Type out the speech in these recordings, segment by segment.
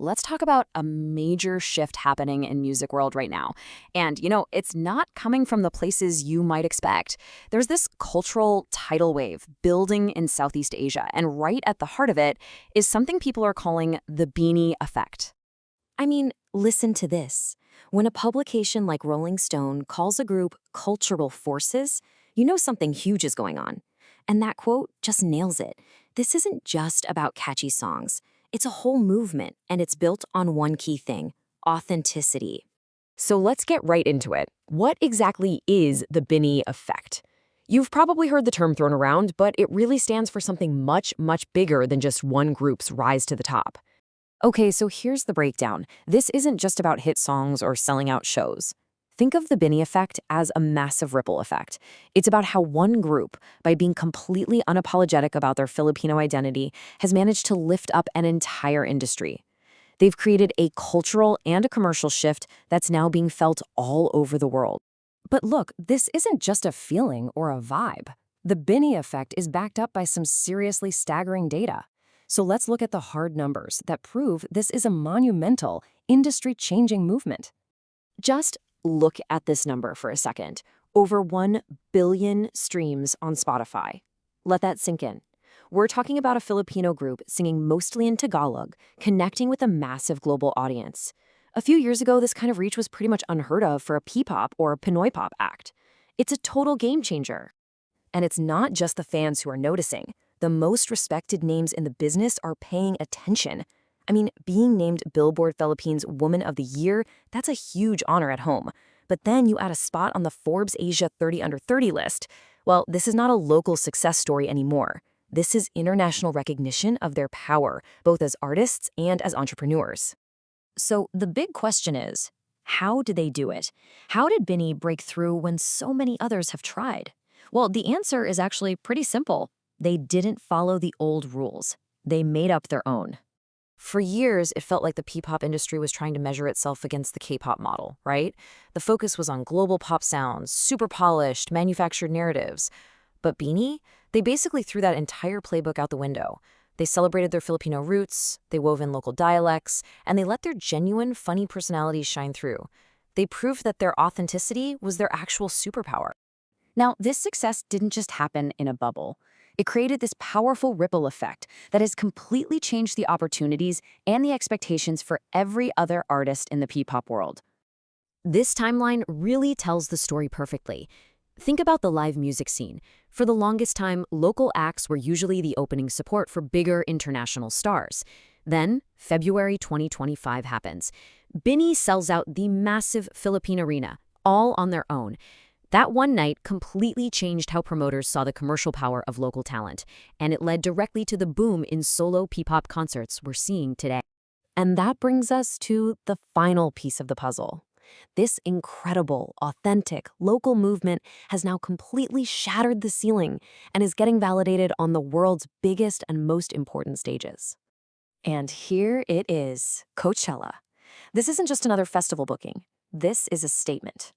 Let's talk about a major shift happening in music world right now. And, it's not coming from the places you might expect. There's this cultural tidal wave building in Southeast Asia, and right at the heart of it is something people are calling the BINI Effect. I mean, listen to this. When a publication like Rolling Stone calls a group cultural forces, you know something huge is going on. And that quote just nails it. This isn't just about catchy songs. It's a whole movement, and it's built on one key thing: authenticity. So let's get right into it. What exactly is the BINI effect? You've probably heard the term thrown around, but it really stands for something much, much bigger than just one group's rise to the top. Okay, so here's the breakdown. This isn't just about hit songs or selling out shows. Think of the BINI effect as a massive ripple effect. It's about how one group, by being completely unapologetic about their Filipino identity, has managed to lift up an entire industry. They've created a cultural and a commercial shift that's now being felt all over the world. But look, this isn't just a feeling or a vibe. The BINI effect is backed up by some seriously staggering data. So let's look at the hard numbers that prove this is a monumental, industry-changing movement. Just look at this number for a second. Over 1 billion streams on Spotify. Let that sink in. We're talking about a Filipino group singing mostly in Tagalog, connecting with a massive global audience. A few years ago, this kind of reach was pretty much unheard of for a P-pop or a Pinoy pop act. It's a total game changer. And it's not just the fans who are noticing. The most respected names in the business are paying attention. I mean, being named Billboard Philippines Woman of the Year, that's a huge honor at home. But then you add a spot on the Forbes Asia 30 Under 30 list. Well, this is not a local success story anymore. This is international recognition of their power, both as artists and as entrepreneurs. So the big question is, how did they do it? How did BINI break through when so many others have tried? Well, the answer is actually pretty simple. They didn't follow the old rules. They made up their own. For years, it felt like the P-pop industry was trying to measure itself against the K-pop model, right? The focus was on global pop sounds, super polished, manufactured narratives. But BINI, they basically threw that entire playbook out the window. They celebrated their Filipino roots, they wove in local dialects, and they let their genuine, funny personalities shine through. They proved that their authenticity was their actual superpower. Now, this success didn't just happen in a bubble. It created this powerful ripple effect that has completely changed the opportunities and the expectations for every other artist in the P-pop world. This timeline really tells the story perfectly. Think about the live music scene. For the longest time, local acts were usually the opening support for bigger international stars. Then, February 2025 happens. BINI sells out the massive Philippine Arena, all on their own. That one night completely changed how promoters saw the commercial power of local talent, and it led directly to the boom in solo P-pop concerts we're seeing today. And that brings us to the final piece of the puzzle. This incredible, authentic, local movement has now completely shattered the ceiling and is getting validated on the world's biggest and most important stages. And here it is, Coachella. This isn't just another festival booking. This is a statement.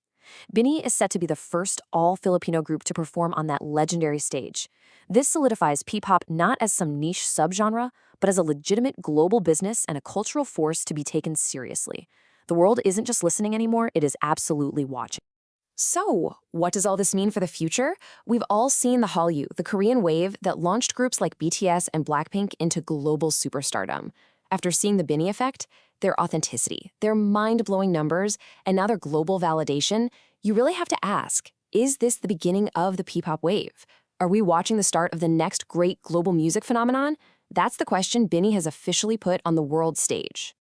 BINI is set to be the first all-Filipino group to perform on that legendary stage. This solidifies P-pop not as some niche subgenre, but as a legitimate global business and a cultural force to be taken seriously. The world isn't just listening anymore, it is absolutely watching. So, what does all this mean for the future? We've all seen the Hallyu, the Korean wave that launched groups like BTS and Blackpink into global superstardom. After seeing the BINI effect, their authenticity, their mind-blowing numbers, and now their global validation, you really have to ask, is this the beginning of the P-pop wave? Are we watching the start of the next great global music phenomenon? That's the question BINI has officially put on the world stage.